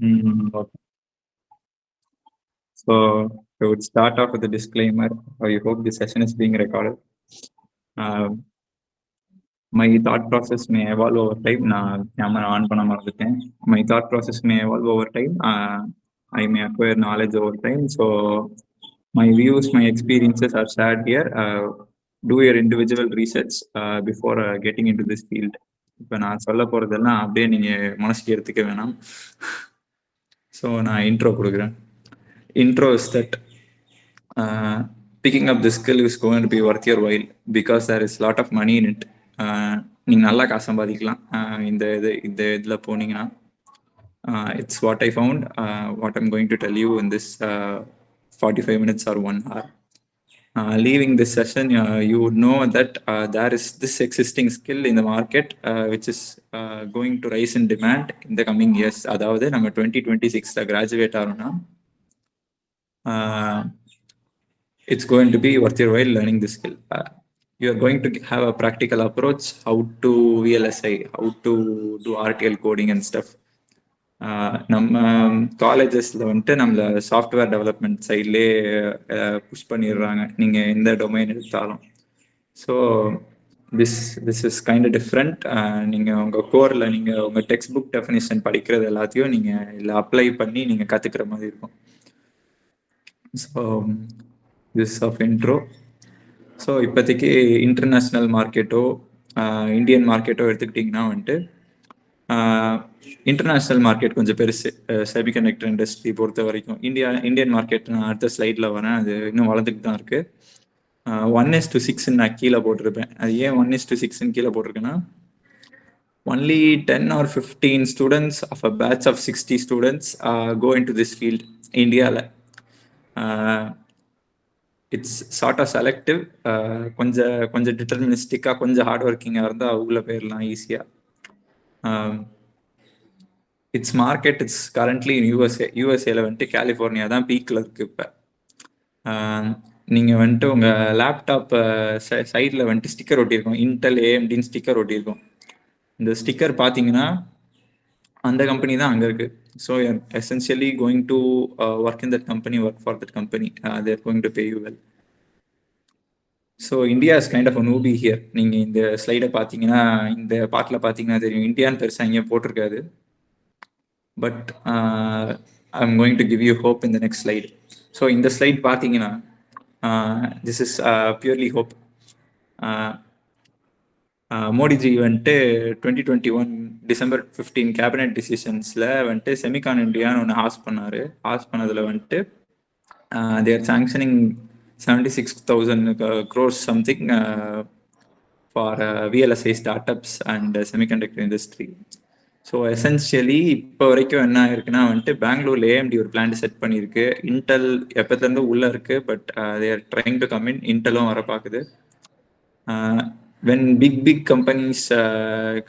Okay. So I would start off with a disclaimer. I hope this session is being recorded. My thought process may evolve over time. நான் camera on பண்ண மறந்துட்டேன். My thought process may evolve over time. I may acquire knowledge over time. So my views, my experiences are shared here. Do your individual research before getting into this field. இப்போ நான் சொல்ல போகிறதெல்லாம் அப்படியே நீங்கள் மனசுக்கு எடுத்துக்க வேணாம். ஸோ நான் இன்ட்ரோ கொடுக்குறேன். Intro is that picking up this skill is going to be worth your while because there is a lot of money in it. நீங்கள் நல்லா காசு சம்பாதிக்கலாம் இந்த இதில் போனீங்கன்னா. It's what I found, what I'm going to tell you in this 45 minutes or 1 hour. Leaving this session, you would know that there is this existing skill in the market which is going to rise in demand in the coming years. அதாவது நம்ம 2026 graduate ஆகிறோம்னா it's going to be worth your while learning this skill. You are going to have a practical approach, how to VLSI, how to do RTL coding and stuff. நம்ம காலேஜஸில் வந்துட்டு நம்மளை software development சைட்லேயே push பண்ணிடுறாங்க நீங்கள் எந்த domain எடுத்தாலும். So this is kind different. நீங்கள் உங்கள் கோரில் நீங்கள் உங்கள் டெக்ஸ்ட் புக் டெஃபினிஷன் படிக்கிறது எல்லாத்தையும் நீங்கள் இதில் அப்ளை பண்ணி நீங்கள் கற்றுக்கிற மாதிரி இருக்கும். So this of intro. So இப்போதைக்கு இன்டர்நேஷ்னல் மார்க்கெட்டோ இந்தியன் மார்க்கெட்டோ எடுத்துக்கிட்டிங்கன்னா வந்துட்டு இன்டர்நேஷ்னல் மார்க்கெட் கொஞ்சம் பெருசு. செமிகண்டக்டர் இண்டஸ்ட்ரி பொறுத்த வரைக்கும் இந்தியன் மார்க்கெட் நான் அடுத்த ஸ்லைடில் வரேன், அது இன்னும் வளர்ந்துட்டு தான் இருக்குது. 1:6 நான் கீழே போட்டிருப்பேன். அது ஏன் 1:6 கீழே போட்டிருக்கேன்னா, only 10 or 15 students of a batch of 60 students go into this field இந்தியாவில். It's sort of selective. கொஞ்சம் டிட்டர்மினிஸ்டிக்காக கொஞ்சம் ஹார்ட் ஒர்க்கிங்காக இருந்தால் அவங்கள போயிடலாம் ஈஸியாக. It's market it's currently in யூஎஸ்ஏல வந்துட்டு கலிஃபோர்னியா தான் பீக்கில் இருக்குது. இப்போ நீங்கள் வந்துட்டு உங்கள் லேப்டாப் சைடில் வந்துட்டு ஸ்டிக்கர் ஒட்டியிருக்கோம், இன்டெல் ஏஎம்டின்னு ஸ்டிக்கர் ஒட்டியிருக்கோம். இந்த ஸ்டிக்கர் பார்த்தீங்கன்னா அந்த கம்பெனி தான் அங்கே இருக்குது. So essentially going to work in that company, work for that company, they're going to pay you well. So India is kind of a newbie here. நீங்கள் இந்த ஸ்லைடை பார்த்தீங்கன்னா, இந்த பாட்டில் பார்த்தீங்கன்னா தெரியும், இந்தியான்னு பெருசாக இங்கே போட்டிருக்காது. But I'm going to give you hope in the next slide. So இந்த ஸ்லைட் பார்த்தீங்கன்னா this is purely hope. Modi ji வந்துட்டு 2021 December 15 கேபினட் டிசிஷன்ஸில் வந்துட்டு செமிகான் இண்டியான்னு ஒன்று ஹாஸ் பண்ணார். ஹாஸ் பண்ணதில் வந்துட்டு they're sanctioning 76,000 crores something for VLSI startups and semiconductor industry. So essentially இப்போ வரைக்கும் என்ன இருக்குன்னா வந்துட்டு பெங்களூர்ல ஏஎம்டி ஒரு பிளான்ட் செட் பண்ணியிருக்கு. இன்டெல் எப்போதுலேருந்து உள்ளே இருக்குது, but they're trying to come in. இன்டெலும் வர பார்க்குது. When big companies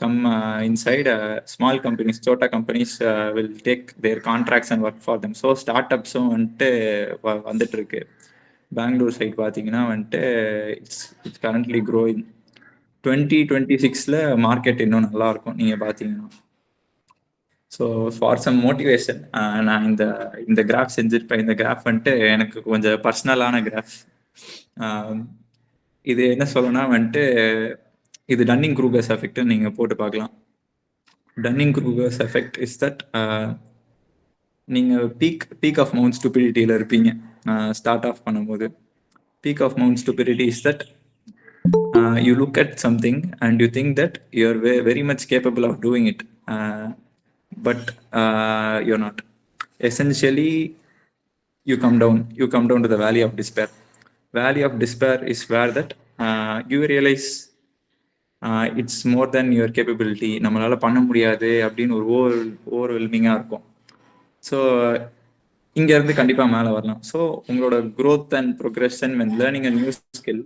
come inside, small companies, chota companies will take their contracts and work for them. So ஸ்டார்ட்அப்ஸும் வந்துட்டு வந்துட்டு இருக்கு. பெங்களூர் சைட் பார்த்தீங்கன்னா வந்துட்டு இட்ஸ் கரண்ட்லி க்ரோயிங். 2026 மார்க்கெட் இன்னும் நல்லா இருக்கும் நீங்கள் பார்த்தீங்கன்னா. ஸோ ஃபார் சம் மோட்டிவேஷன் நான் இந்த கிராஃப் செஞ்சுருப்பேன். இந்த கிராஃப் வந்துட்டு எனக்கு கொஞ்சம் பர்சனலான கிராஃப். இது என்ன சொல்லணும்னா வந்துட்டு இது டன்னிங் க்ரூகர்ஸ் எஃபெக்ட்னு நீங்கள் போட்டு பார்க்கலாம். Dunning Kruger's effect is that நீங்கள் பீக் ஆஃப் மவுண்ட் ஸ்டூபிடிட்டியில் இருப்பீங்க ஸ்டார்ட் ஆஃப் பண்ணும்போது. Peak of mount stupidity is that you look at something and you think that you're very much capable of doing it, but you're not. Essentially you come down to the valley of despair. Valley of despair is where that you realize it's more than your capability. நம்மளால பண்ண முடியாது அப்படின்னு ஒரு ஓவர்வெல்மிங்காக இருக்கும். So இங்கேருந்து கண்டிப்பாக மேலே வரலாம். ஸோ உங்களோட growth and progression when learning a new skill,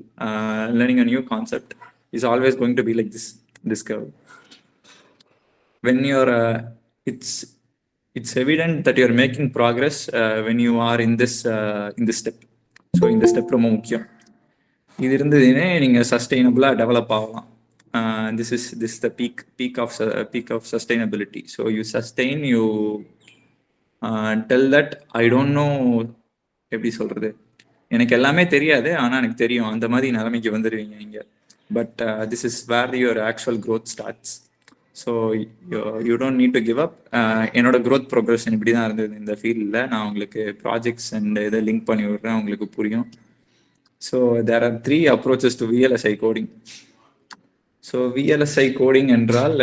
learning a new concept is always going to be like this curve. When you're it's evident that you're making progress when you are in this step. So இந்த step ரொம்ப முக்கியம். இது இருந்ததுன்னே நீங்கள் சஸ்டெயினபிளாக develop ஆகலாம். This is the peak of sustainability. So you sustain, tell that I don't know, எப்படி சொல்கிறது, எனக்கு எல்லாமே தெரியாது ஆனால் எனக்கு தெரியும், அந்த மாதிரி நிலைமைக்கு வந்துடுவீங்க நீங்கள். But this is where your actual growth starts. So you don't need to give up. என்னோட க்ரோத் ப்ரோக்ரஷன் இப்படி தான் இருந்தது இந்த ஃபீல்டில். நான் உங்களுக்கு ப்ராஜெக்ட்ஸ் அண்ட் இதை லிங்க் பண்ணி விடுறேன், உங்களுக்கு புரியும். So there are 3 approaches to VLSI coding. So VLSI coding என்றால்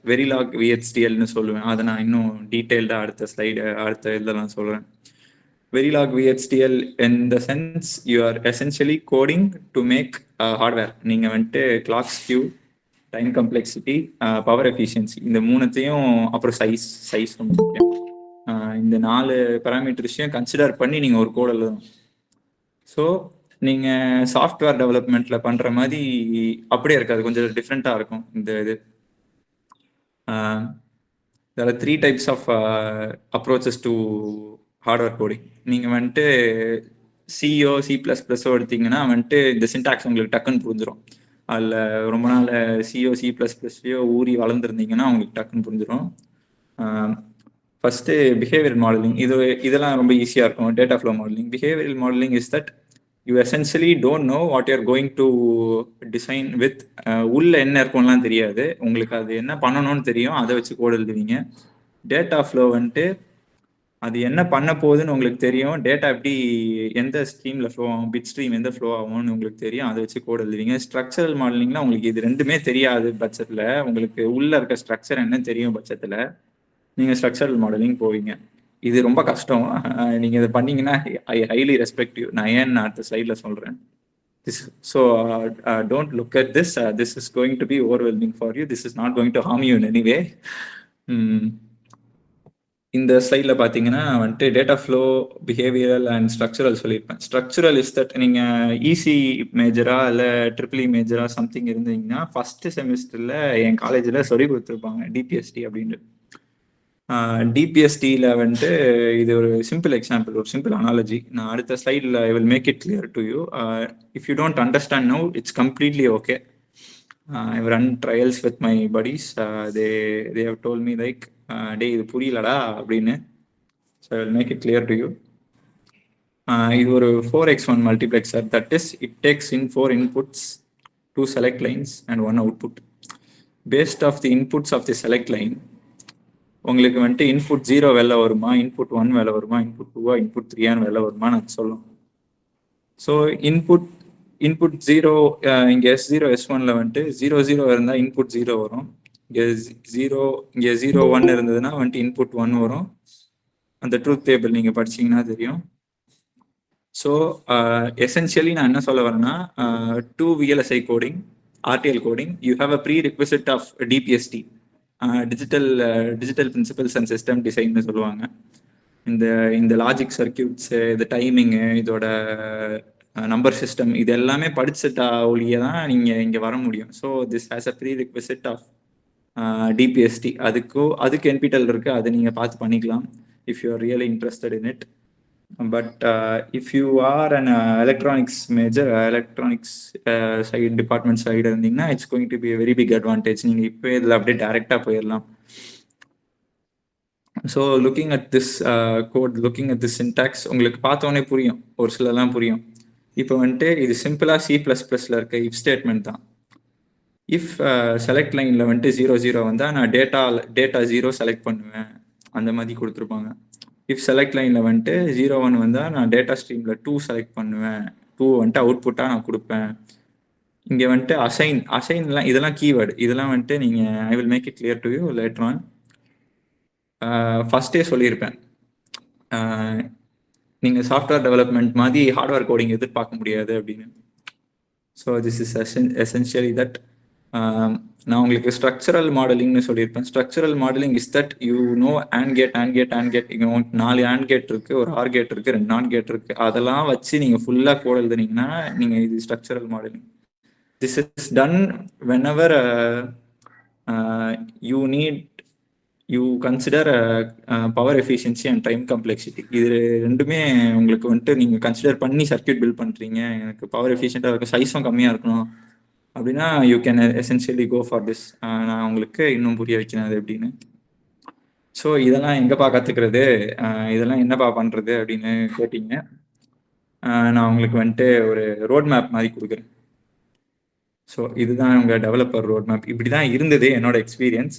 வெரிலாக் VHDLனு சொல்லுவேன். அதை நான் இன்னும் டீட்டெயில்டாக அடுத்த ஸ்லைடு அடுத்த இதில் நான் சொல்கிறேன். Verilog VHDL in the sense you are essentially coding to make hardware. நீங்கள் வந்துட்டு clock skew, time complexity, power efficiency, இந்த மூணுத்தையும், அப்புறம் சைஸ் ரொம்ப முக்கியம். இந்த 4 பேராமீட்டர்ஸையும் கன்சிடர் பண்ணி நீங்கள் ஒரு கோட் எழுதணும். ஸோ நீங்கள் சாஃப்ட்வேர் டெவலப்மெண்ட்டில் பண்ணுற மாதிரி அப்படியே இருக்காது, கொஞ்சம் டிஃப்ரெண்ட்டாக இருக்கும் இந்த இது. there are 3 types of approaches to hardware coding. நீங்கள் வந்துட்டு சிஓ C++ எடுத்தீங்கன்னா வந்துட்டு இந்த சின்டாக்ஸ் உங்களுக்கு டக்குன்னு புரிஞ்சிடும். அதில் ரொம்ப நாள் சிஓ C++லையோ ஊறி வளர்ந்துருந்தீங்கன்னா உங்களுக்கு டக்குன்னு புரிஞ்சிடும். ஃபஸ்ட்டு பிஹேவியர் மாடலிங், இதெல்லாம் ரொம்ப ஈஸியாக இருக்கும். Data flow modelling. Behaviour modelling is that you essentially don't know what you're going to design with. உள்ள என்ன இருக்கும்லாம் தெரியாது உங்களுக்கு, அது என்ன பண்ணணும்னு தெரியும், அதை வச்சு கோட் எழுதுவீங்க. டேட்டா ஃப்ளோ வந்துட்டு அது என்ன பண்ண போகுதுன்னு உங்களுக்கு தெரியும், டேட்டா எப்படி எந்த ஸ்ட்ரீமில் ஃப்ளோ ஆகும், பிட் ஸ்ட்ரீம் எந்த ஃப்ளோ ஆகும்னு உங்களுக்கு தெரியும், அதை வச்சு கோட் எழுதுவீங்க. ஸ்ட்ரக்சரல் மாடலிங்லாம் உங்களுக்கு இது ரெண்டுமே தெரியாது பட்சத்தில், உங்களுக்கு உள்ளே இருக்க ஸ்ட்ரக்சர் என்ன தெரியும் பட்சத்தில் நீங்கள் ஸ்ட்ரக்சரல் மாடலிங் போவீங்க. இது ரொம்ப கஷ்டம். நீங்கள் இதை பண்ணீங்கன்னா ஐ ஹைலி ரெஸ்பெக்டிவ். நான் ஏன் அடுத்த ஸ்லைடில் சொல்கிறேன். So don't look at this. This is going to be overwhelming for you. This is not going to harm you in anyway. இந்த ஸ்லைடில் பார்த்தீங்கன்னா வந்துட்டு data flow, behavioural and structural சொல்லியிருப்பேன். ஸ்ட்ரக்சரல் இஸ் தட் நீங்கள் இசி மேஜரா இல்லை triple மேஜரா something இருந்தீங்கன்னா ஃபஸ்ட்டு செமிஸ்டரில் என் காலேஜில் சொல்லி கொடுத்துருப்பாங்க டிபிஎஸ்டி அப்படின்ட்டு. டிபிஎஸ்டியில் வந்துட்டு இது ஒரு சிம்பிள் எக்ஸாம்பிள், ஒரு சிம்பிள் அனாலஜி. நான் அடுத்த ஸ்லைடில் I will make it clear to you. If you don't understand no, it's completely okay. I've run trials with my buddies. They have told me like, டே இது புரியலடா அப்படின்னு. So I will make it clear to you. இது ஒரு 4x1 multiplexer. That is it takes in 4 inputs, 2 select lines and 1 output. Based of the inputs of the select line, உங்களுக்கு வந்துட்டு input 0 வெளில வருமா, இன்புட் 1 வெளில வருமா, இன்புட் 2 இன்புட் 3 வெளில வருமா நான் சொல்லும். ஸோ இன்புட் 0 இங்கே S0 S1ல வந்துட்டு 0 0 இருந்தால் இன்புட் 0 வரும். இங்கே 0 1 இருந்ததுன்னா வந்துட்டு இன்புட் 1 வரும். அந்த ட்ரூத் டேபிள் நீங்கள் படிச்சீங்கன்னா தெரியும். ஸோ எசென்ஷியலி நான் என்ன சொல்ல வரேன்னா, to VLSI coding, RTL coding, you have a prerequisite of DPST, digital principles and system டிசைன்னு சொல்லுவாங்க. இந்த லாஜிக் சர்க்கியூட்ஸு, இந்த டைமிங்கு, இதோட நம்பர் சிஸ்டம், இது எல்லாமே படிச்சுட்டா ஒழிய தான் நீங்கள் இங்கே வர முடியும். So this has a prerequisite of DPST. அதுக்கு NPTEL இருக்குது, அது நீங்கள் பார்த்து பண்ணிக்கலாம் if you are really interested in it. But if you are an electronics major, electronics side department side இருந்தீங்கன்னா it's going to be very big advantage. நீங்கள் இப்போ இதில் அப்படியே டைரெக்டாக போயிடலாம். So looking at this code, looking at this syntax உங்களுக்கு பார்த்தோன்னே புரியும், ஒரு சிலலாம் புரியும். இப்போ வந்துட்டு இது சிம்பிளாக C++ல இருக்க இஃப் ஸ்டேட்மெண்ட் தான். இஃப் செலக்ட் லைனில் வந்துட்டு 0 0 வந்தால் நான் டேட்டா 0 செலக்ட் பண்ணுவேன், அந்த மாதிரி கொடுத்துருப்பாங்க. இஃப் செலக்ட் லைனில் வந்துட்டு 0 1 வந்தால் நான் டேட்டா ஸ்ட்ரீமில் 2 செலக்ட் பண்ணுவேன், 2 வந்துட்டு அவுட்புட்டாக நான் கொடுப்பேன். இங்கே வந்துட்டு அசைன்லாம் இதெல்லாம் கீவேர்டு, இதெல்லாம் வந்துட்டு நீங்கள் I will make it clear to you later on. ஃபஸ்ட்டே சொல்லியிருப்பேன், நீங்கள் சாஃப்ட்வேர் டெவலப்மெண்ட் மாதிரி ஹார்ட்வேர் கோடிங் எதிர்பார்க்க முடியாது அப்படின்னு. So this is essentially that. நான் உங்களுக்கு ஸ்ட்ரக்சரல் மாடலிங்னு சொல்லியிருப்பேன். Structural modelling is that you know and gate இங்கே 4 ஆண்ட் கேட் இருக்குது, ஒரு ஆர் கேட் இருக்குது, 2 நாட் கேட் இருக்குது. அதெல்லாம் வச்சு நீங்கள் ஃபுல்லாக கோட் எழுதுனீங்கன்னா நீங்கள் இது structural modelling. This is done whenever you consider power efficiency and time complexity. இது ரெண்டுமே உங்களுக்கு வந்துட்டு நீங்கள் கன்சிடர் பண்ணி சர்க்கியூட் பில்ட் பண்ணுறீங்க, எனக்கு பவர் எஃபிஷியண்ட்டாக இருக்கும், சைஸும் கம்மியாக இருக்கணும் அப்படின்னா you can essentially go for this. நான் உங்களுக்கு இன்னும் புரிய வைக்கிறேன் அது எப்படின்னு. ஸோ இதெல்லாம் எங்கப்பா கத்துக்கிறது? இதெல்லாம் என்னப்பா பண்றது? அப்படின்னு கேட்டீங்க. நான் உங்களுக்கு வந்துட்டு ஒரு ரோட் மேப் மாதிரி குடுக்குறேன். ஸோ இதுதான் உங்க டெவலப்பர் ரோட் மேப். இப்படிதான் இருந்தது என்னோட எக்ஸ்பீரியன்ஸ்.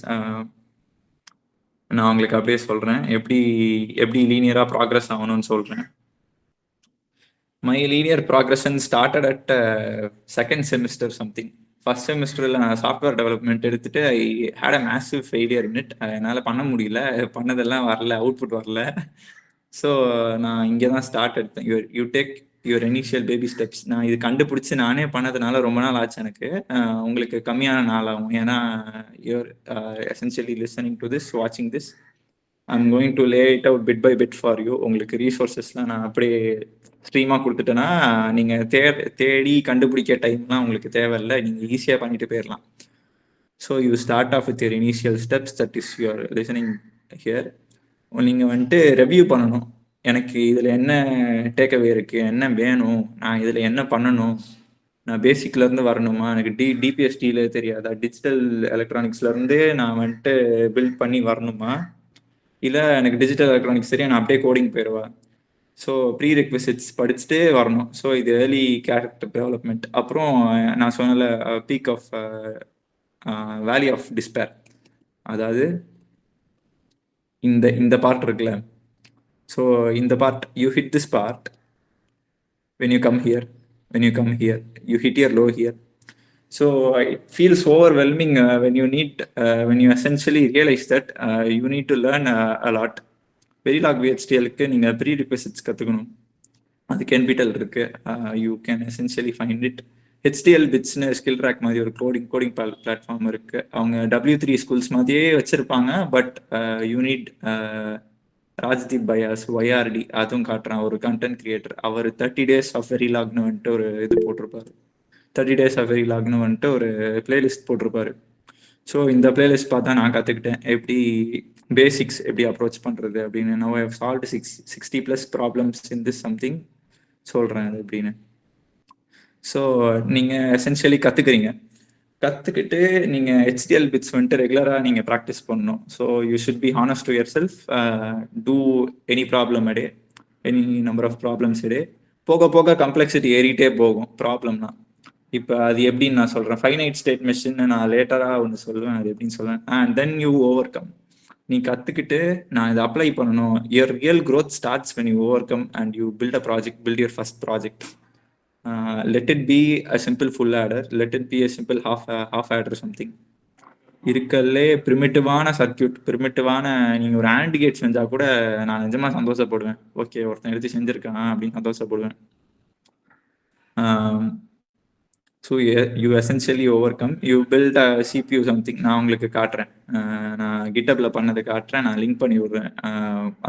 நான் உங்களுக்கு அப்படியே சொல்றேன். எப்படி எப்படி லீனியரா ப்ராக்ரஸ் ஆகணும்னு சொல்றேன். My linear progression started at second semester something. First செமிஸ்டரில் நான் சாஃப்ட்வேர் டெவலப்மெண்ட் எடுத்துட்டு I had a massive failure in it. என்னால் பண்ண முடியல, பண்ணதெல்லாம் வரல, அவுட்புட் வரல. ஸோ நான் இங்கே தான் ஸ்டார்ட் எடுத்தேன். You take your initial baby steps. நான் இது கண்டுபிடிச்சி நானே பண்ணதுனால ரொம்ப நாள் ஆச்சு எனக்கு. உங்களுக்கு கம்மியான நாள் ஆகும். ஏன்னா you're essentially listening to this, வாட்சிங் this. I'm going to lay it out bit by bit for you. உங்களுக்கு ரீசோர்ஸஸ்லாம் நான் அப்படியே ஸ்ட்ரீமாக கொடுத்துட்டேன்னா நீங்கள் தேடி கண்டுபிடிக்க டைம்லாம் உங்களுக்கு தேவையில்லை. நீங்கள் ஈஸியாக பண்ணிட்டு போயிடலாம். So you start off with your initial steps, that is your listening here. நீங்கள் வந்துட்டு ரெவ்யூ பண்ணணும். எனக்கு இதில் என்ன டேக்அவே இருக்குது, என்ன வேணும், நான் இதில் என்ன பண்ணணும், நான் பேசிக்லேருந்து வரணுமா, எனக்கு டிபிஎஸ்டியில் தெரியாதா, டிஜிட்டல் எலக்ட்ரானிக்ஸ்லேருந்தே நான் வந்துட்டு பில்ட் பண்ணி வரணுமா, இல்லை எனக்கு டிஜிட்டல் எலக்ட்ரானிக்ஸ் தெரியும் நான் அப்படியே கோடிங் போயிடுவா. ஸோ ப்ரீ ரெக்விசிட்ஸ் படிச்சுட்டே வரணும். ஸோ இது ஏர்லி கேரக்டர் டெவலப்மெண்ட். அப்புறம் நான் சொன்னல peak of valley of despair. அதாவது இந்த பார்ட் இருக்குல்ல. ஸோ இந்த part, you hit this part when you come here, you hit your low here. So it feels overwhelming when you essentially realize that you need to learn a lot. verilog VHDLக்கு நீங்க prerequisites கத்துக்கணும். அதுக்கு NPTEL இருக்கு. You can essentially find it. HDL பிட்ஸ்னு skill track மாதிரி ஒரு coding platform இருக்கு. அவங்க W3 ஸ்கூல்ஸ் மாதிரியே வச்சிருப்பாங்க. பட் யூ நீட் ராஜ்தீப் பயாஸ் YRD அதுவும் காட்டுறான், ஒரு கண்டென்ட் கிரியேட்டர். அவர் 30 days ஆஃப் வெரிலாக்னு வந்துட்டு ஒரு இது போட்டிருப்பாரு. 30 days ஆஃப் வெரிலாக்னு வந்துட்டு ஒரு பிளேலிஸ்ட் போட்டிருப்பாரு. ஸோ இந்த பிளேலிஸ்ட் பார்த்தா நான் கற்றுக்கிட்டேன் எப்படி பேசிக்ஸ் எப்படி அப்ரோச் பண்ணுறது அப்படின்னு. Now I have solved 60+ problems in this something. சொல்கிறேன் அது எப்படின்னு. ஸோ நீங்கள் எசென்ஷியலி கற்றுக்கிட்டு நீங்கள் HDL பிட்ஸ் வந்துட்டு ரெகுலராக நீங்கள் ப்ராக்டிஸ் பண்ணணும். So you should be honest to yourself. Do any problem எடே, எனி நம்பர் ஆஃப் ப்ராப்ளம்ஸ் எடே. போக போக கம்ப்ளெக்சிட்டி ஏறிட்டே போகும் ப்ராப்ளம்னா. இப்போ அது எப்படின்னு நான் சொல்கிறேன். ஃபைனைட் ஸ்டேட் மெஷின் நான் லேட்டராக ஒன்று சொல்லுவேன், அது எப்படின்னு சொல்லுவேன். And then you overcome. நீ கற்றுக்கிட்டு நான் இதை அப்ளை பண்ணணும். Your real growth starts when you overcome and you build a project, build your first project. let it be a simple full adder, let it be a simple half adder something. இருக்கல்லே பிரிமிட்டிவான circuit, பிரிமிட்டிவான நீங்கள் ஒரு and gate செஞ்சால் கூட நான் நிஜமாக சந்தோஷப்படுவேன். ஓகே, ஒருத்தன் எடுத்து செஞ்சுருக்கான் அப்படின்னு சந்தோஷப்படுவேன். So you essentially overcome, you build a CPU something. நான் உங்களுக்கு காட்டுறேன், நான் GitHubல பண்ணதை காட்டுறேன். நான் லிங்க் பண்ணி விடுறேன்,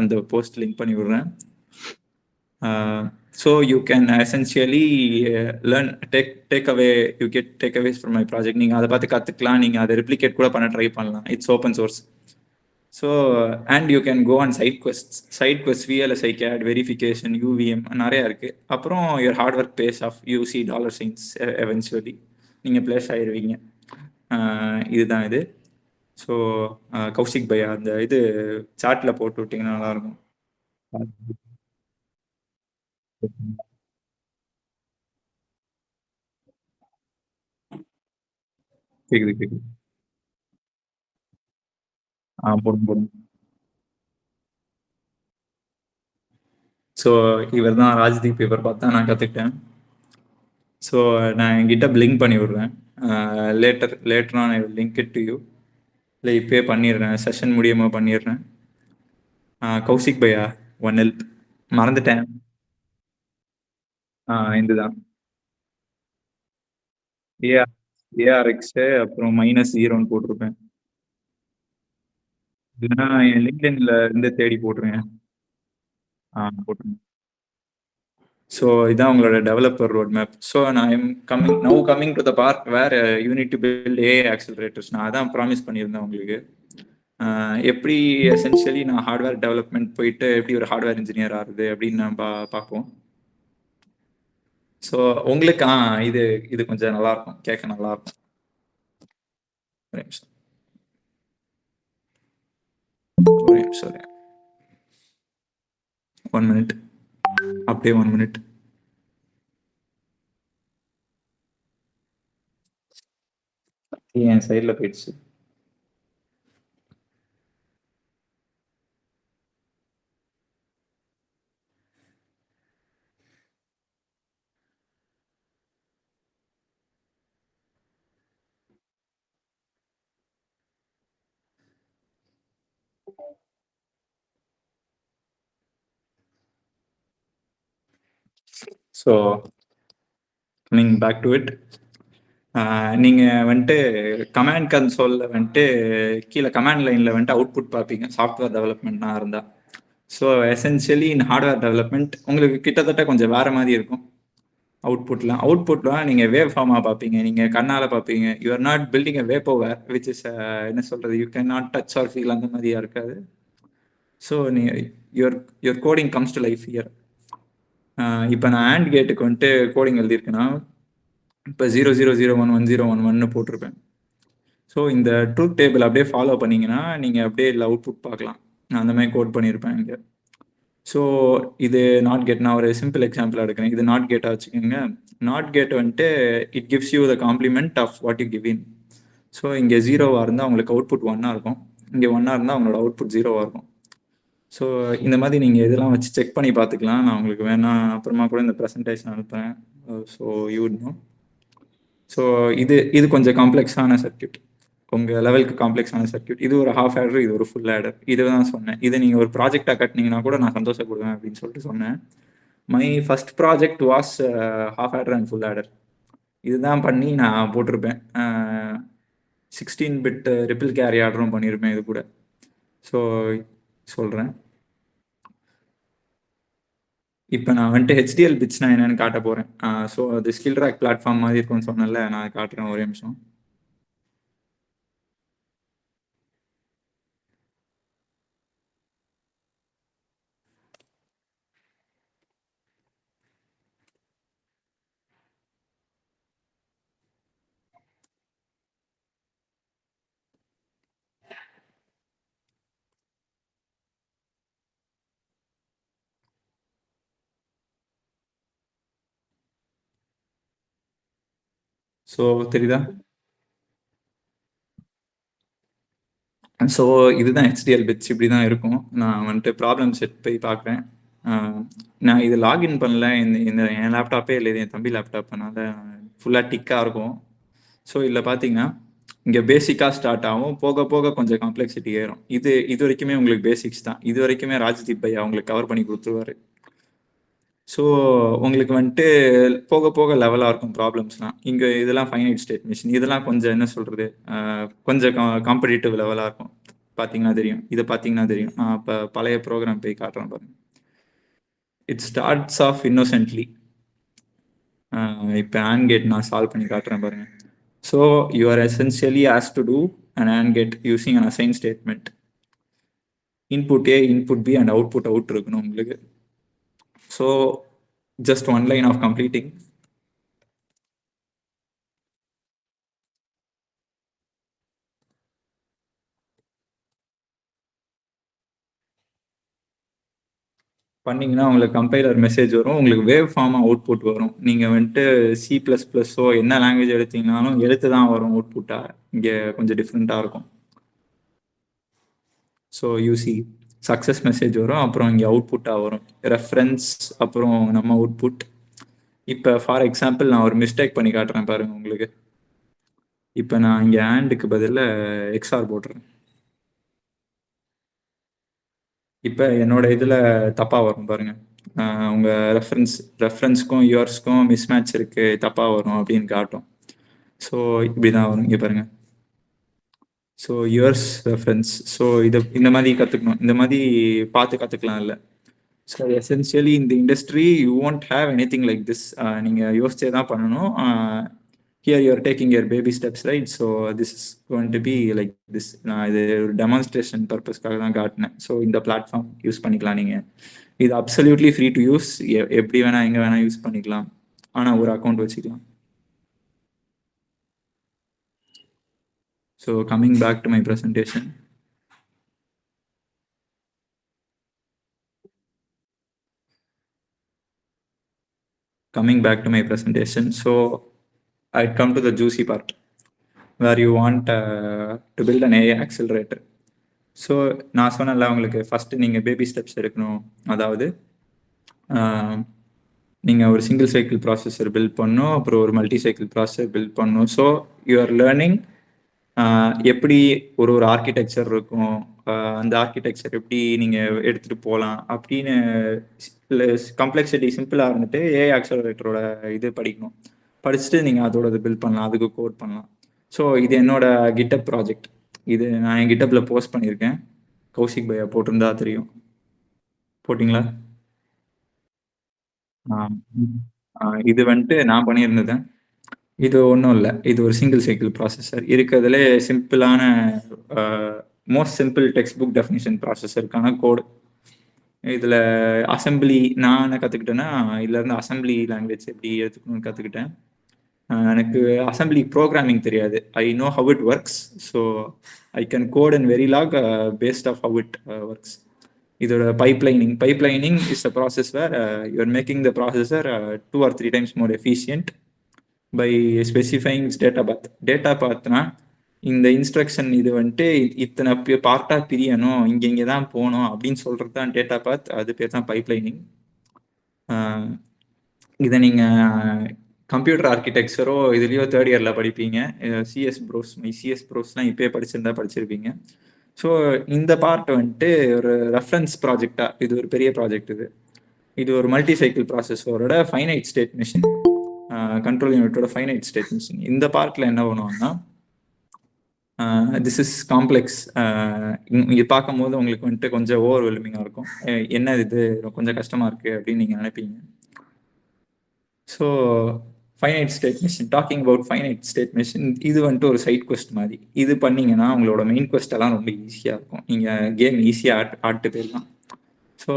அந்த போஸ்ட் லிங்க் பண்ணி விடுறேன். So you can essentially learn, you get takeaways from my project. நீங்க அதை பார்த்து கற்றுக்கலாம், நீங்கள் அதை ரெப்ளிகேட் கூட பண்ண ட்ரை பண்ணலாம். It's open source. So and you can go on side quest, VLSI CAD verification, UVM நிறையா இருக்குது. அப்புறம் your hard work pays off யூசி $signs எவென்ச்சுவலி நீங்கள் பிளேஸ் ஆயிடுவீங்க. இதுதான் இது. ஸோ கௌஷிக் பையா அந்த இது சாட்டில் போட்டு விட்டிங்கன்னா நல்லாயிருக்கும். கேக்குது. போடும். ஸோ இவர் தான் ராஜ்தீப். இவர் பார்த்தா நான் கற்றுக்கிட்டேன். ஸோ நான் என்கிட்ட லிங்க் பண்ணி விடுறேன். Later on I will link it to you. இல்லை இப்போயே பண்ணிடுறேன், செஷன் முடியாமல் பண்ணிடுறேன். கௌஷிக் பையா, ஒன் ஹெல்ப் மறந்துட்டேன். இதுதான் ARX அப்புறம் -0 போட்டிருப்பேன். இல்லைன்னா என் லிங்க்டின்ல இருந்து தேடி போட்டுருங்க. போட்டுருங்க. ஸோ இதான் உங்களோட டெவலப்பர் ரோட் மேப். ஸோ நான் coming to the part where you need to build AI accelerators. நான் அதான் ப்ராமிஸ் பண்ணியிருந்தேன் உங்களுக்கு. எப்படி எசென்ஷியலி நான் ஹார்ட்வேர் டெவலப்மெண்ட் போயிட்டு எப்படி ஒரு ஹார்ட்வேர் இன்ஜினியர் ஆகுது அப்படின்னு நான் பார்ப்போம். ஸோ உங்களுக்கு இது இது கொஞ்சம் நல்லா இருக்கும், கேட்க நல்லா இருக்கும். ஒரு நிமிஷம். sorry, 1 minute, அப்படியே 1 minute. என் சைடில் போயிடுச்சு. So coming back to it, நீங்கள் வந்துட்டு கமாண்ட் கன்சோலில் வந்துட்டு கீழே கமாண்ட் லைனில் வந்துட்டு அவுட்புட் பார்ப்பீங்க சாஃப்ட்வேர் டெவலப்மெண்ட்னா இருந்தால். ஸோ எசென்ஷியலி இன் ஹார்ட்வேர் டெவலப்மெண்ட் உங்களுக்கு கிட்டத்தட்ட கொஞ்சம் வேறு மாதிரி இருக்கும். அவுட்புட்லாம் நீங்கள் வேவ் ஃபார்மாக பார்ப்பீங்க, நீங்கள் கண்ணால் பார்ப்பீங்க. You are not building a vaporware which is என்ன சொல்கிறது, you can not touch or feel, அந்த மாதிரியா இருக்காது. ஸோ நீங்கள் your coding comes to life here. இப்போ நான் ஆண்ட் கேட்டுக்கு வந்துட்டு கோடிங் எழுதியிருக்கேன்னா இப்போ 00011011 போட்டிருப்பேன். ஸோ இந்த ட்ரூத் டேபிள் அப்படியே ஃபாலோ பண்ணீங்கன்னா நீங்கள் அப்படியே இல்லை அவுட்புட் பார்க்கலாம். நான் அந்த மாதிரி கோட் பண்ணியிருப்பேன் இங்கே. ஸோ இது நாட் கேட். நான் ஒரு சிம்பிள் எக்ஸாம்பிளாக எடுக்கிறேன். இது நாட் கேட்டாக வச்சுக்கோங்க. நாட் கேட் வந்துட்டு it gives you the complement of what you give in. So இங்கே 0வாக இருந்தால் அவங்களுக்கு அவுட்புட் 1ஆக இருக்கும், இங்கே 1ஆக இருந்தால் அவங்களோட அவுட்புட் 0வாக இருக்கும். ஸோ இந்த மாதிரி நீங்கள் இதெல்லாம் வச்சு செக் பண்ணி பார்த்துக்கலாம். நான் உங்களுக்கு வேணா அப்புறமா கூட இந்த ப்ரெசன்டேஷன் அனுப்புகிறேன். So you know. ஸோ இது கொஞ்சம் காம்ப்ளெக்ஸான சர்க்யூட், உங்கள் லெவலுக்கு காம்ப்ளெக்ஸான சர்க்யூட். இது ஒரு ஹாஃப் ஆடர், இது ஒரு ஃபுல் ஆடர். இது தான் சொன்னேன். இதை நீங்கள் ஒரு ப்ராஜெக்டாக கட்டினீங்கன்னா கூட நான் சந்தோஷப்படுவேன் அப்படின்னு சொல்லிட்டு சொன்னேன். My first project was half order and full adder. இதுதான் பண்ணி நான் போட்டிருப்பேன். 16-பிட் ரிப்பிள் கேரி ஆர்டரும் பண்ணியிருப்பேன் இது கூட. ஸோ சொல்கிறேன். இப்போ நான் வந்துட்டு ஹெச்டிஎல் பிட்ஸ்னா என்னன்னு காட்ட போகிறேன். ஸோ அது ஸ்கில் ட்ராக் பிளாட்ஃபார்ம் மாதிரி இருக்கும்னு சொன்னேன்ல, நான் காட்டுறேன், ஒரே நிமிஷம். ஸோ தெரியுதா? ஸோ இதுதான் ஹெச்டிஎல் பிட்ஸ், இப்படி தான் இருக்கும். நான் வந்துட்டு ப்ராப்ளம் செட் போய் பார்க்குறேன். நான் இது லாகின் பண்ணல, இந்த இந்த என் லேப்டாப்பே இல்லை, இது என் தம்பி லேப்டாப், அதனால் ஃபுல்லாக டிக்காக இருக்கும். ஸோ இதில் பார்த்தீங்கன்னா இங்கே பேசிக்காக ஸ்டார்ட் ஆகும், போக போக கொஞ்சம் காம்ப்ளெக்சிட்டி ஏறும். இது வரைக்குமே உங்களுக்கு பேசிக்ஸ் தான். இது வரைக்குமே ராஜ்தீப் பையா உங்களுக்கு கவர் பண்ணி கொடுத்துருவாரு. ஸோ உங்களுக்கு வந்துட்டு போக போக லெவலாக இருக்கும் ப்ராப்ளம்ஸ்லாம். இங்கே இதெல்லாம் ஃபைனைட் ஸ்டேட் மிஷின், இதெல்லாம் கொஞ்சம் என்ன சொல்கிறது, கொஞ்சம் காம்படிட்டிவ் லெவலாக இருக்கும். பார்த்தீங்கன்னா தெரியும், இதை பார்த்தீங்கன்னா தெரியும். நான் இப்போ பழைய ப்ரோக்ராம் போய் காட்டுறேன் பாருங்க. It starts off innocently. இப்போ ஆண்ட் கேட் நான் சால்வ் பண்ணி காட்டுறேன் பாருங்க. ஸோ யூ ஆர் எசென்ஷியலி ஆஸ் to do an and gate using an assign statement. Input A, input B and output out இருக்கணும் உங்களுக்கு. So just one line of completing. பண்ணிங்கன்னா உங்களுக்கு கம்பைலர் மெசேஜ் வரும், உங்களுக்கு வேவ் ஃபார்மாக அவுட்புட் வரும். நீங்கள் வந்துட்டு C++ஓ என்ன லாங்குவேஜ் எடுத்தீங்கனாலும் எழுத்து தான் வரும் அவுட்புட்டாக. இங்கே கொஞ்சம் டிஃப்ரெண்ட்டாக இருக்கும். ஸோ யூசி சக்ஸஸ் மெசேஜ் வரும், அப்புறம் இங்கே அவுட்புட்டாக வரும் ரெஃபரன்ஸ், அப்புறம் நம்ம அவுட்புட். இப்போ ஃபார் எக்ஸாம்பிள் நான் ஒரு மிஸ்டேக் பண்ணி காட்டுறேன் பாருங்கள் உங்களுக்கு. இப்போ நான் இங்கே ஆண்டுக்கு பதிலாக எக்ஸ்ஆர் போட்டுறேன். இப்போ என்னோட இதில் தப்பாக வரும் பாருங்க. உங்கள் ரெஃபரன்ஸ்க்கும் யுவர்ஸ்க்கும் மிஸ்மேட்ச் இருக்குது, தப்பாக வரும் அப்படின்னு காட்டும். ஸோ இப்படி தான் வரும் இங்கே பாருங்க. So yours reference. ஸோ இந்த மாதிரி கற்றுக்கணும், இந்த மாதிரி பார்த்து கற்றுக்கலாம் இல்லை. ஸோ எசென்ஷியலி இந்த industry you won't have anything like this. நீங்கள் யோசிச்சே தான் பண்ணணும். Here you're taking your baby steps, right? So this is going to be like this. நான் இது ஒரு டெமான்ஸ்ட்ரேஷன் பர்பஸ்க்காக தான் காட்டினேன். ஸோ இந்த பிளாட்ஃபார்ம் யூஸ் பண்ணிக்கலாம் நீங்கள். இது அப்சல்யூட்லி ஃப்ரீ டு யூஸ். எப்படி வேணால் எங்கே வேணால் யூஸ் பண்ணிக்கலாம், ஆனால் ஒரு அக்கௌண்ட் வச்சுக்கலாம். So coming back to my presentation. coming back to my presentation. So I come to the juicy part where you want to build an AI accelerator. So நான் சொன்னல உங்களுக்கு ஃபஸ்ட்டு நீங்கள் பேபி ஸ்டெப்ஸ் எடுக்கணும். அதாவது நீங்கள் ஒரு single cycle processor build பண்ணணும், அப்புறம் ஒரு மல்டி சைக்கிள் ப்ராசஸர் பில்ட் பண்ணணும். ஸோ யூ ஆர் லேர்னிங் எப்படி ஒரு ஆர்கிடெக்சர் இருக்கும், அந்த ஆர்கிடெக்சர் எப்படி நீங்கள் எடுத்துகிட்டு போகலாம் அப்படின்னு காம்ப்ளெக்சிட்டி சிம்பிளாக இருந்துட்டு ஏஐ ஆக்சலரேட்டரோட இது படிக்கணும். படிச்சுட்டு நீங்கள் அதோட இது பில்ட் பண்ணலாம், அதுக்கு கோட் பண்ணலாம். ஸோ இது என்னோட கிட்டப் ப்ராஜெக்ட். இது நான் என் கிட்டப்ல போஸ்ட் பண்ணியிருக்கேன். கௌஷிக் பையா போட்டிருந்தா தெரியும். போட்டிங்களா? இது வந்துட்டு நான் பண்ணியிருந்தது. இது ஒன்றும் இல்லை, இது ஒரு சிங்கிள் சைக்கிள் ப்ராசஸர். இருக்கிறதுலே சிம்பிளான most simple text book definition ப்ராசஸருக்கான கோடு. இதில் அசம்பிளி நான் என்ன கற்றுக்கிட்டேன்னா, இதுலேருந்து அசம்பிளி லாங்குவேஜ் எப்படி எடுத்துக்கணும்னு கற்றுக்கிட்டேன். எனக்கு அசம்பிளி ப்ரோக்ராமிங் தெரியாது. I know how it works. So I can code and Verilog based off how it works. இதோட pipelining is a process where you are making the processor 2 or 3 times more efficient by specifying its data path. Data பாத்னா இந்த instruction இது வந்துட்டு இத்தனை பார்ட்டாக பிரியணும், இங்கே தான் போகணும் அப்படின்னு சொல்கிறது தான் டேட்டா பாத். அது பேர் தான் பைப்லைனிங். இதை நீங்கள் கம்ப்யூட்டர் ஆர்கிடெக்சரோ இதுலேயோ தேர்ட் இயரில் படிப்பீங்க. சிஎஸ் ப்ரோஸ்லாம் இப்போயே படிச்சிருப்பீங்க. ஸோ இந்த பார்ட் வந்துட்டு ஒரு ரெஃபரன்ஸ் ப்ராஜெக்டாக, இது ஒரு பெரிய ப்ராஜெக்ட். இது ஒரு மல்டி சைக்கிள் ப்ராசஸரோட ஃபைனைட் ஸ்டேட் மிஷின், கண்ட்ரோல் யூனிட்டோட ஃபைனைட் ஸ்டேட் மிஷின். இந்த பார்ட்டில் என்ன பண்ணுவாங்கன்னா, திஸ் இஸ் காம்ப்ளெக்ஸ். இது பார்க்கும்போது உங்களுக்கு வந்துட்டு கொஞ்சம் ஓவர்வெல்மிங்காக இருக்கும். என்ன இது கொஞ்சம் கஷ்டமாக இருக்குது அப்படின்னு நீங்கள் நினைப்பீங்க. So finite state machine, talking about finite state machine, இது வந்துட்டு ஒரு சைட் குவெஸ்ட் மாதிரி. இது பண்ணிங்கன்னா உங்களோட மெயின் குவெஸ்டெல்லாம் ரொம்ப ஈஸியாக இருக்கும். நீங்கள் கேம் ஈஸியாக ஆட்டு போயிடலாம். ஸோ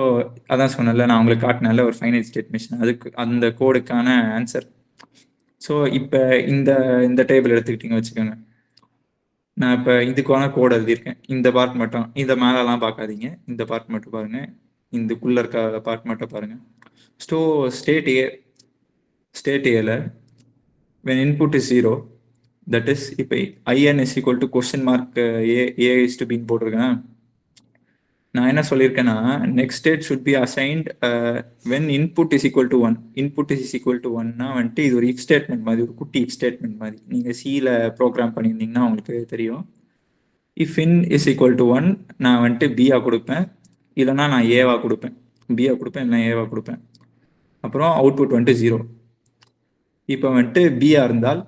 அதான் சொன்னல, நான் உங்களுக்கு காட்டினால ஒரு ஃபைனைட் ஸ்டேட் மிஷின், அதுக்கு அந்த கோடுக்கான ஆன்சர். ஸோ இப்போ இந்த டேபிள் எடுத்துக்கிட்டீங்க வச்சுக்கோங்க. நான் இப்போ இதுக்கான கோடு எழுதியிருக்கேன். இந்த பார்ட் மட்டும், இந்த மேலெலாம் பார்க்காதீங்க, இந்த பார்ட் மட்டும் பாருங்கள். இதுக்குள்ளே இருக்க பார்ட் மட்டும் பாருங்கள். ஸ்டேட் ஏல when input is 0, that is இப்போ in is equal to question mark a is to be போட்டிருக்கேன். நான் என்ன சொல்லியிருக்கேன்னா, next state should be assigned when input is equal to 1. input is equal to 1னா வந்துட்டு இது ஒரு இஃப் ஸ்டேட்மெண்ட் மாதிரி, ஒரு குட்டி இஃப் ஸ்டேட்மெண்ட் மாதிரி. நீங்கள் சியில் ப்ரோக்ராம் பண்ணியிருந்தீங்கன்னா உங்களுக்கு தெரியும். If in is equal to 1 நான் வந்துட்டு பிஆ கொடுப்பேன், இல்லைனா நான் ஏவா கொடுப்பேன். பிஆ கொடுப்பேன், இல்லைனா ஏவா கொடுப்பேன். அப்புறம் அவுட்புட் வந்துட்டு 0. இப்போ வந்துட்டு பிஆ இருந்தால்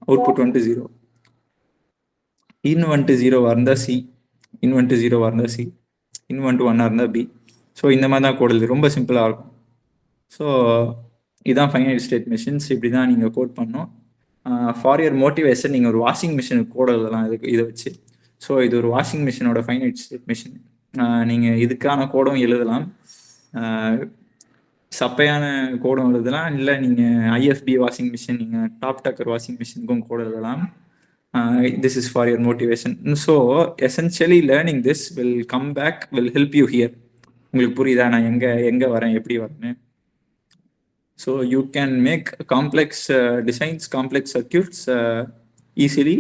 அவுட்புட் வந்துட்டு 0. இன் வந்துட்டு 0வாக இருந்தால் சி, இன் வந்துட்டு 0வாக இருந்தால் சி, இன் வந்துட்டு 1ஆக இருந்தால் பி. ஸோ இந்த மாதிரி தான் கோட், ரொம்ப சிம்பிளாக இருக்கும். ஸோ இதுதான் ஃபைனைட் ஸ்டேட் மிஷின்ஸ். இப்படி தான் நீங்கள் கோட் பண்ணணும். ஃபார் யர் மோட்டிவேஷன், நீங்கள் ஒரு வாஷிங் மிஷினுக்கு கோட் எழுதலாம் இதை வச்சு. ஸோ இது ஒரு வாஷிங் மிஷினோட ஃபைனைட் ஸ்டேட் மிஷின். நீங்கள் இதுக்கான கோடும் எழுதலாம், சப்பையான கோடும் எழுதலாம், இல்லை நீங்கள் ஐஎஃப்பி வாஷிங் மிஷின், நீங்கள் டாப் டக்கர் வாஷிங் மிஷினுக்கும் கோட் எழுதலாம். This is for your motivation. So essentially learning this will come back, will help you here. உங்களுக்கு புரியுதா நான் எங்க வரேன், எப்படி வரேன்னு? So you can make complex designs, complex circuits easily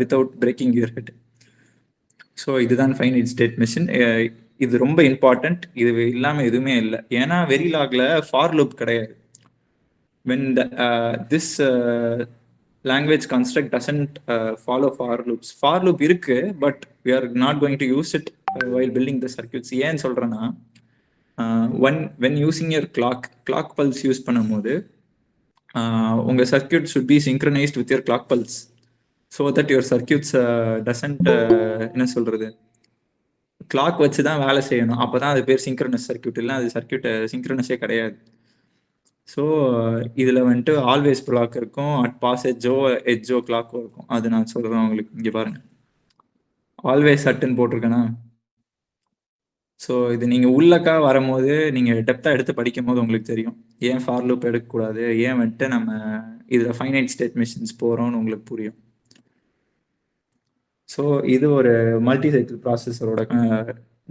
without breaking your head. So இதுதான் finite state machine. இது ரொம்ப இம்பார்ட்டண்ட். இது இல்லாமல் எதுவுமே இல்லை. ஏன்னா வெரிலாகில் ஃபார் லூப் கிடையாது. when this language construct doesn't follow for loops. For loop இருக்கு, but we are not going to use it while building the circuits. ஏன் சொல்றேன்னா, when using your clock pulse use பண்ணும்போது உங்க circuit should be synchronized with your clock pulse so that your circuits doesn't என்ன சொல்றது, clock வச்சு தான் வேலை செய்யணும். அப்போதான் அது பேர் சிங்க்ரனஸ் சர்க்கியூட், இல்லை அது சர்க்கியூட் சிங்க்ரனஸே கிடையாது. ஸோ இதில் வந்துட்டு ஆல்வேஸ் கிளாக் இருக்கும், அட் பாஸ் எட்ஜோ கிளாக்கும் இருக்கும். அது நான் சொல்கிறேன் உங்களுக்கு. இங்கே பாருங்கள், ஆல்வேஸ் அட்டுன்னு போட்டிருக்கேன்னா. ஸோ இது நீங்கள் உள்ளக்கா வரும்போது, நீங்கள் டெப்த்தாக எடுத்து படிக்கும் போது உங்களுக்கு தெரியும் ஏன் ஃபார் லூப் எடுக்கக்கூடாது, ஏன் வந்துட்டு நம்ம இதில் ஃபைனைட் ஸ்டேட் மிஷின்ஸ் போகிறோம்னு உங்களுக்கு புரியும். ஸோ இது ஒரு மல்டி சைக்கிள் ப்ராசஸரோட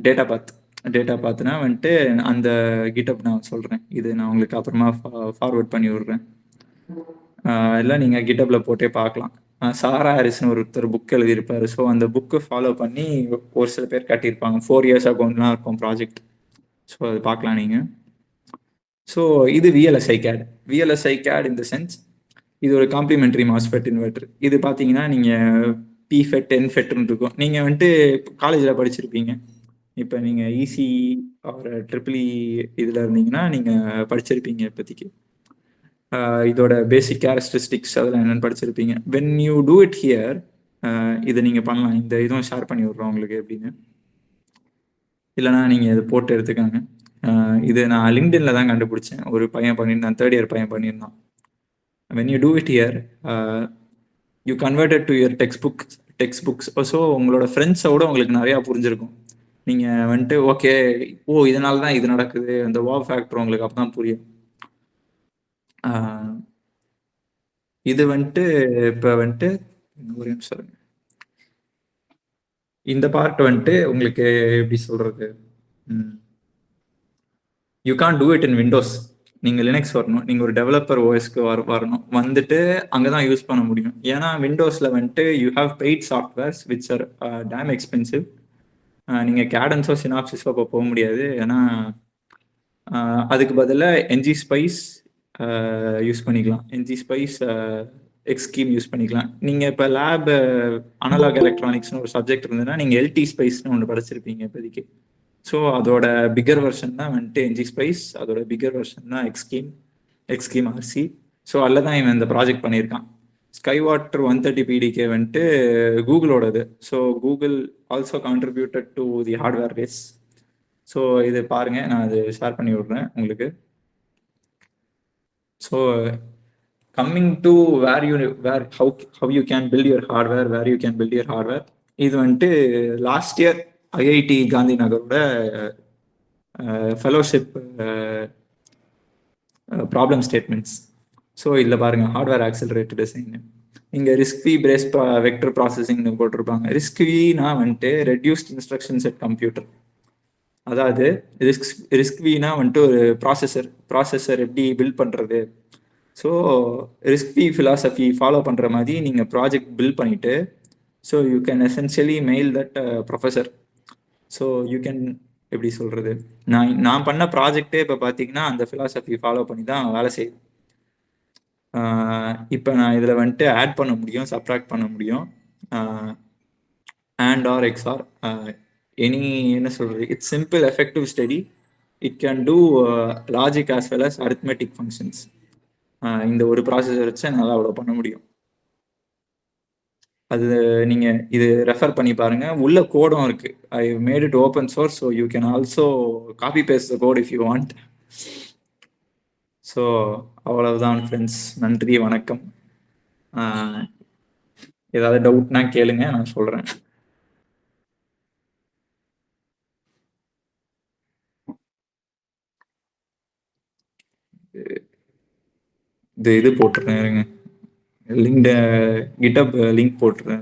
டேட்டா பாத். டேட்டா பார்த்துனா வந்துட்டு அந்த கிட்டப் நான் சொல்கிறேன். இது நான் உங்களுக்கு அப்புறமா ஃபார்வர்ட் பண்ணி விடுறேன். இல்லை நீங்கள் கிட்டப்பில் போட்டே பார்க்கலாம். சாரா ஹாரிஸ்னு ஒருத்தர் புக் எழுதியிருப்பார். ஸோ அந்த புக்கு ஃபாலோ பண்ணி ஒரு சில பேர் கட்டியிருப்பாங்க. 4 இயர்ஸ் அக்கௌண்ட்லாம் இருக்கும் ப்ராஜெக்ட். ஸோ அது பார்க்கலாம் நீங்கள். ஸோ இது VLSI CAD. VLSI CAD in the sense இது ஒரு காம்ப்ளிமெண்ட்ரி மாஸ்ஃபெட் இன்வெர்டர். இது பார்த்தீங்கன்னா நீங்கள் பிஃபெட் என்ஃபெட்னு இருக்கும். நீங்கள் வந்துட்டு காலேஜில் படிச்சிருப்பீங்க. இப்போ நீங்கள் இசி ஒரு ட்ரிபிள்இ இதில் இருந்தீங்கன்னா நீங்கள் படிச்சிருப்பீங்க இப்போதைக்கு. இதோட பேசிக் கேரக்டரிஸ்டிக்ஸ் அதெல்லாம் என்னென்னு படிச்சிருப்பீங்க. When you do it here இதை நீங்கள் பண்ணலாம். இந்த இதுவும் ஷேர் பண்ணி விட்றோம் உங்களுக்கு எப்படின்னு. இல்லைனா நீங்கள் இது போட்டு எடுத்துக்காங்க. இது நான் லிங்க்டின்ல தான் கண்டுபிடிச்சேன். ஒரு பையன் பண்ணியிருந்தான், 3rd இயர் பையன் பண்ணியிருந்தான். When you do it here you converted to your text books. So உங்களோட ஃப்ரெண்ட்ஸோட உங்களுக்கு நிறையா புரிஞ்சிருக்கும். நீங்கள் வந்துட்டு ஓகே இதனால தான் இது நடக்குது, அந்த வாவ் ஃபேக்டர் உங்களுக்கு அப்போ தான் புரியும். இது வந்துட்டு இப்போ வந்துட்டு ஒரு நிமிஷம் இந்த பார்ட் வந்துட்டு உங்களுக்கு எப்படி சொல்றது, you can do it in Windows. நீங்கள் லினக்ஸ் வரணும், நீங்கள் ஒரு டெவலப்பர் ஓஎஸ்க்கு வரணும், வந்துட்டு அங்கே தான் யூஸ் பண்ண முடியும். ஏன்னா விண்டோஸில் வந்துட்டு you have paid softwares which are damn expensive. நீங்கள் கேடன்ஸோ சினாப்சிஸோ அப்போ போக முடியாது. ஏன்னா அதுக்கு பதிலாக என்ஜி ஸ்பைஸ் யூஸ் பண்ணிக்கலாம். என்ஜி ஸ்பைஸ் எக்ஸ்கீம் யூஸ் பண்ணிக்கலாம். நீங்கள் இப்போ லேப் அனலாக் எலக்ட்ரானிக்ஸ்னு ஒரு சப்ஜெக்ட் இருந்ததுன்னா நீங்கள் எல்டி ஸ்பைஸ்னு ஒன்று படிச்சிருப்பீங்க இப்போதைக்கு. ஸோ அதோட பிகர் வெர்ஷன் தான் வந்துட்டு என்ஜி ஸ்பைஸ், அதோட பிகர் வெர்ஷன் தான் எக்ஸ்கீம் ஆர்சி. ஸோ அதில் தான் இவன் இந்த ப்ராஜெக்ட் பண்ணியிருக்கான். ஸ்கைவாட்டர் 130 PDK வந்துட்டு கூகுளோடது. So Google also contributed to the hardware race. So இது பாருங்க, நான் அது ஷேர் பண்ணி விடுறேன் உங்களுக்கு. So coming to how you can build your hardware, where you can build your hardware. இது வந்துட்டு லாஸ்ட் இயர் ஐஐடி காந்தி நகரோட ஃபெலோஷிப் ப்ராப்ளம் ஸ்டேட்மெண்ட்ஸ். ஸோ இதில் பாருங்கள், ஹார்ட்வேர் ஆக்சலரேட்டர் டிசைன். இங்கே ரிஸ்க்வி பிரேஸ் வெக்டர் ப்ராசஸிங்னு போட்டிருப்பாங்க. ரிஸ்க்வினா வந்துட்டு ரெடியூஸ்ட் இன்ஸ்ட்ரக்ஷன் செட் கம்ப்யூட்டர். அதாவது ரிஸ்க்வினா வந்துட்டு ஒரு ப்ராசஸர் எப்படி பில்ட் பண்ணுறது. ஸோ ரிஸ்க்வி ஃபிலாசபி ஃபாலோ பண்ணுற மாதிரி நீங்கள் ப்ராஜெக்ட் பில்ட் பண்ணிவிட்டு, so you can essentially mail that professor. So you can எப்படி சொல்கிறது, நான் பண்ண ப்ராஜெக்டே இப்போ பார்த்தீங்கன்னா அந்த ஃபிலாசபி ஃபாலோ பண்ணி தான் வேலை செய்யுது. இப்போ நான் இதில் வந்துட்டு ஆட் பண்ண முடியும், சப்ட்ராக்ட் பண்ண முடியும், அண்ட் ஆர் எக்ஸ்ஆர் எனி என்ன சொல்கிறது, it's simple effective study. It can do logic as well as arithmetic functions. இந்த ஒரு ப்ராசஸர் வச்சு என்னால் அவ்வளோ பண்ண முடியும். அது நீங்கள் இது ரெஃபர் பண்ணி பாருங்கள். உள்ள கோடும் இருக்குது. I made it open source, so you can also copy paste the code if you want. So அவ்வளவுதான் ஃப்ரெண்ட்ஸ். நன்றி, வணக்கம். ஏதாவது டவுட்னா கேளுங்க, நான் சொல்கிறேன். இது போட்டுருங்க, இருங்க. லிங்க் GitHub லிங்க் போட்டுருங்க.